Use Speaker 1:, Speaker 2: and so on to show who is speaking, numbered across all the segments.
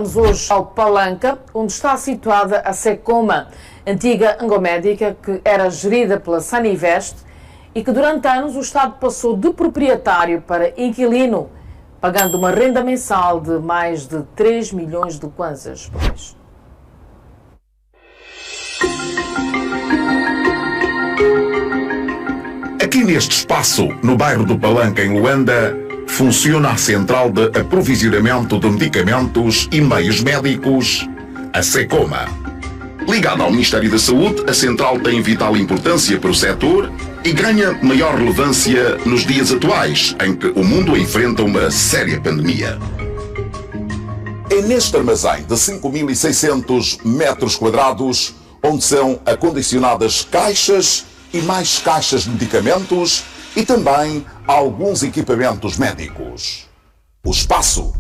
Speaker 1: Vamos hoje ao Palanca, onde está situada a Secoma, antiga Angomédica que era gerida pela Saninvest e que durante anos o Estado passou de proprietário para inquilino, pagando uma renda mensal de mais de 3 milhões de kwanzas por mês.
Speaker 2: Aqui neste espaço, no bairro do Palanca, em Luanda, funciona a central de aprovisionamento de medicamentos e meios médicos, a Secoma. Ligada ao Ministério da Saúde, a central tem vital importância para o setor e ganha maior relevância nos dias atuais, em que o mundo enfrenta uma séria pandemia. É neste armazém de 5.600 metros quadrados, onde são acondicionadas caixas e mais caixas de medicamentos e também alguns equipamentos médicos. O espaço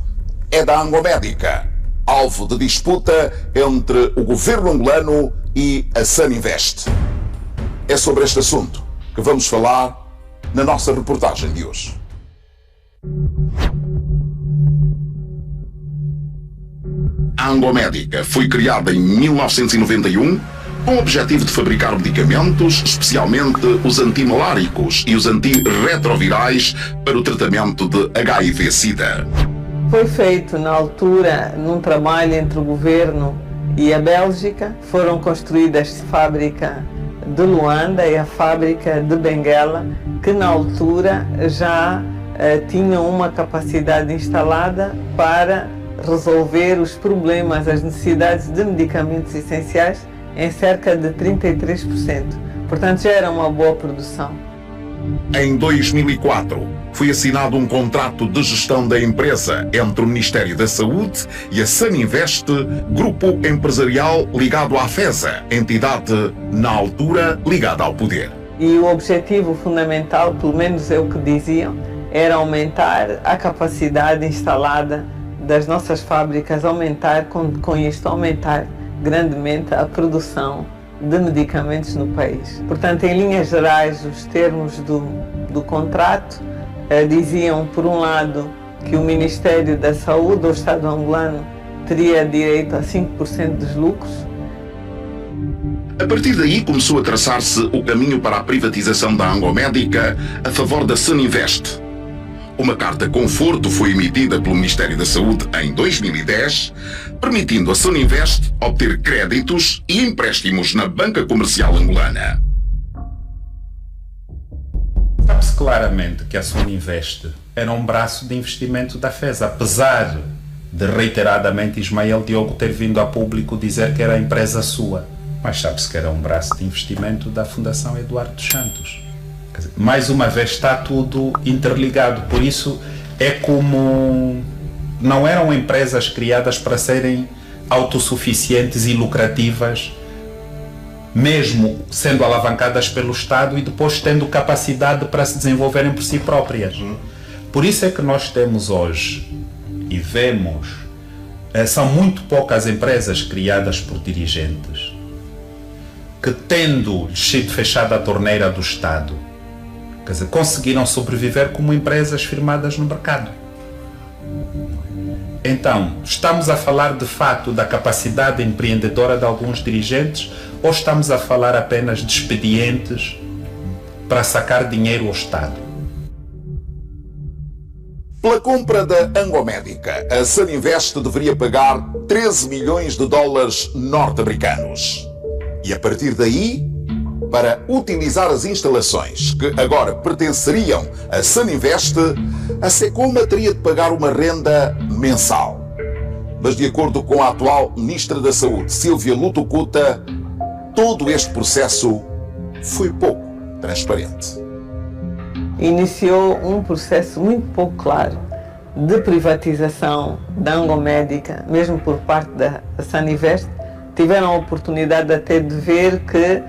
Speaker 2: é da Angomédica, alvo de disputa entre o governo angolano e a Saninvest. É sobre este assunto que vamos falar na nossa reportagem de hoje. A Angomédica foi criada em 1991 com o objetivo de fabricar medicamentos, especialmente os antimaláricos e os antirretrovirais para o tratamento de HIV-Sida.
Speaker 3: Foi feito na altura num trabalho entre o governo e a Bélgica. Foram construídas a fábrica de Luanda e a fábrica de Benguela, que na altura já tinham uma capacidade instalada para resolver os problemas, as necessidades de medicamentos essenciais em cerca de 33%. Portanto, já era uma boa produção.
Speaker 2: Em 2004, foi assinado um contrato de gestão da empresa entre o Ministério da Saúde e a Saninvest, grupo empresarial ligado à FESA, entidade, na altura, ligada ao poder.
Speaker 3: E o objetivo fundamental, pelo menos é o que diziam, era aumentar a capacidade instalada das nossas fábricas, aumentar grandemente a produção de medicamentos no país. Portanto, em linhas gerais, os termos do contrato diziam, por um lado, que o Ministério da Saúde, o Estado angolano, teria direito a 5% dos lucros.
Speaker 2: A partir daí começou a traçar-se o caminho para a privatização da Angomédica a favor da Saninvest. Uma carta conforto foi emitida pelo Ministério da Saúde em 2010, permitindo a Saninvest obter créditos e empréstimos na banca comercial angolana.
Speaker 4: Sabe-se claramente que a Saninvest era um braço de investimento da FESA, apesar de reiteradamente Ismael Diogo ter vindo a público dizer que era a empresa sua. Mas sabe-se que era um braço de investimento da Fundação Eduardo dos Santos. Mais uma vez está tudo interligado, por isso é como não eram empresas criadas para serem autossuficientes e lucrativas, mesmo sendo alavancadas pelo Estado e depois tendo capacidade para se desenvolverem por si próprias. Por isso é que nós temos hoje e vemos, são muito poucas empresas criadas por dirigentes que, tendo sido fechada a torneira do Estado, quer dizer, conseguiram sobreviver como empresas firmadas no mercado. Então, estamos a falar de fato da capacidade empreendedora de alguns dirigentes ou estamos a falar apenas de expedientes para sacar dinheiro ao Estado?
Speaker 2: Pela compra da Angomédica, a Saninvest deveria pagar 13 milhões de dólares norte-americanos. E a partir daí, para utilizar as instalações que agora pertenceriam à Saninvest, a Secoma teria de pagar uma renda mensal. Mas de acordo com a atual Ministra da Saúde, Silvia Lutucuta, todo este processo foi pouco transparente.
Speaker 3: Iniciou um processo muito pouco claro de privatização da Angomédica, mesmo por parte da Saninvest. Tiveram a oportunidade até de ver que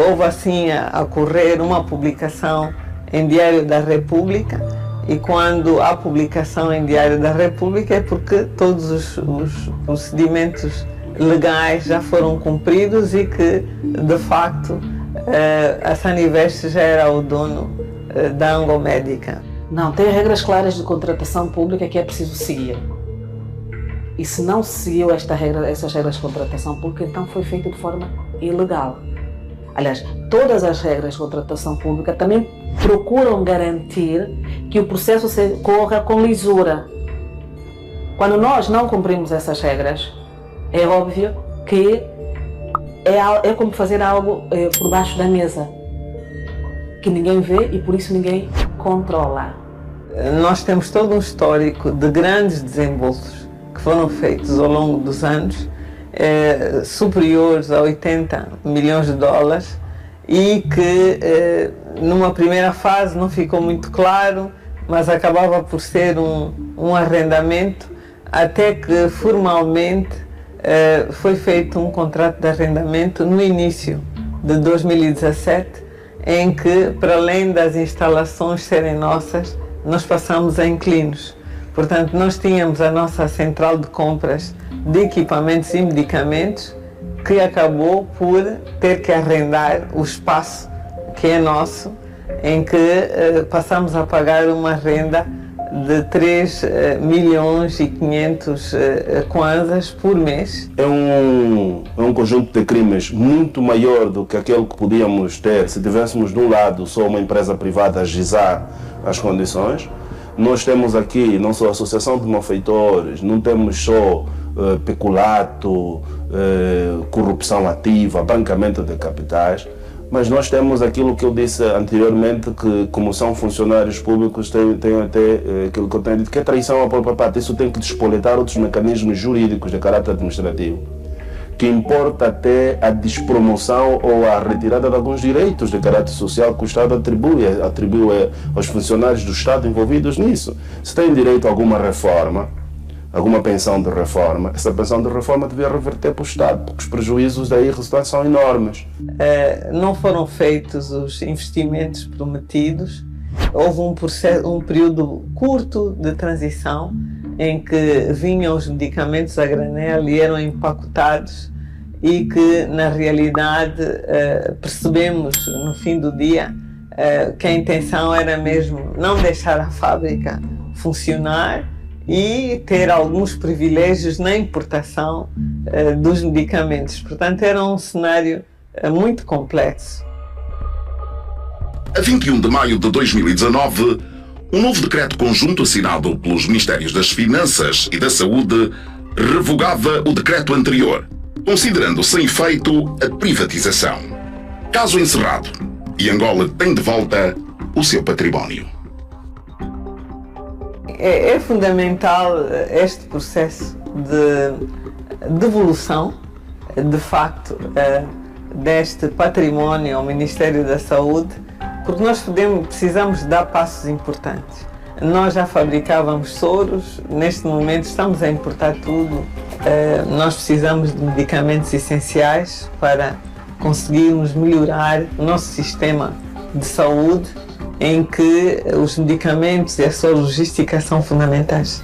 Speaker 3: houve assim a correr uma publicação em Diário da República, e quando há publicação em Diário da República é porque todos os procedimentos legais já foram cumpridos e que, de facto, a Saninvest já era o dono da Angomédica.
Speaker 1: Não, tem regras claras de contratação pública que é preciso seguir.
Speaker 5: E se não se seguiu essas regras de contratação pública, então foi feito de forma ilegal. Aliás, todas as regras de contratação pública também procuram garantir que o processo corra com lisura. Quando nós não cumprimos essas regras, é óbvio que é como fazer algo por baixo da mesa, que ninguém vê e por isso ninguém controla.
Speaker 3: Nós temos todo um histórico de grandes desembolsos que foram feitos ao longo dos anos, superiores a 80 milhões de dólares, e que numa primeira fase não ficou muito claro, mas acabava por ser um arrendamento, até que formalmente foi feito um contrato de arrendamento no início de 2017, em que, para além das instalações serem nossas, nós passamos a inquilinos. Portanto, nós tínhamos a nossa central de compras de equipamentos e medicamentos, que acabou por ter que arrendar o espaço que é nosso, em que passamos a pagar uma renda de 3 milhões e 500 kwanzas por mês.
Speaker 6: É um conjunto de crimes muito maior do que aquele que podíamos ter se tivéssemos de um lado só uma empresa privada a ajuizar as condições. Nós temos aqui não só a associação de malfeitores, não temos só peculato, corrupção ativa, branqueamento de capitais, mas nós temos aquilo que eu disse anteriormente, que como são funcionários públicos, tem até aquilo que eu tenho dito, que é traição à própria parte. Isso tem que despoletar outros mecanismos jurídicos de caráter administrativo, que importa até a despromoção ou a retirada de alguns direitos de caráter social que o Estado atribui aos funcionários do Estado envolvidos nisso. Se tem direito a alguma reforma, alguma pensão de reforma, essa pensão de reforma devia reverter para o Estado, porque os prejuízos daí resultantes são enormes.
Speaker 3: Não foram feitos os investimentos prometidos, houve um período curto de transição em que vinham os medicamentos a granel e eram empacotados, e que na realidade percebemos no fim do dia que a intenção era mesmo não deixar a fábrica funcionar e ter alguns privilégios na importação dos medicamentos. Portanto, era um cenário muito complexo.
Speaker 2: A 21 de maio de 2019, um novo decreto conjunto assinado pelos Ministérios das Finanças e da Saúde revogava o decreto anterior, considerando sem efeito a privatização. Caso encerrado, e Angola tem de volta o seu património.
Speaker 3: É fundamental este processo de devolução, de facto, deste património ao Ministério da Saúde, porque nós precisamos dar passos importantes. Nós já fabricávamos soros, neste momento estamos a importar tudo. Nós precisamos de medicamentos essenciais para conseguirmos melhorar o nosso sistema de saúde, em que os medicamentos e a sua logística são fundamentais.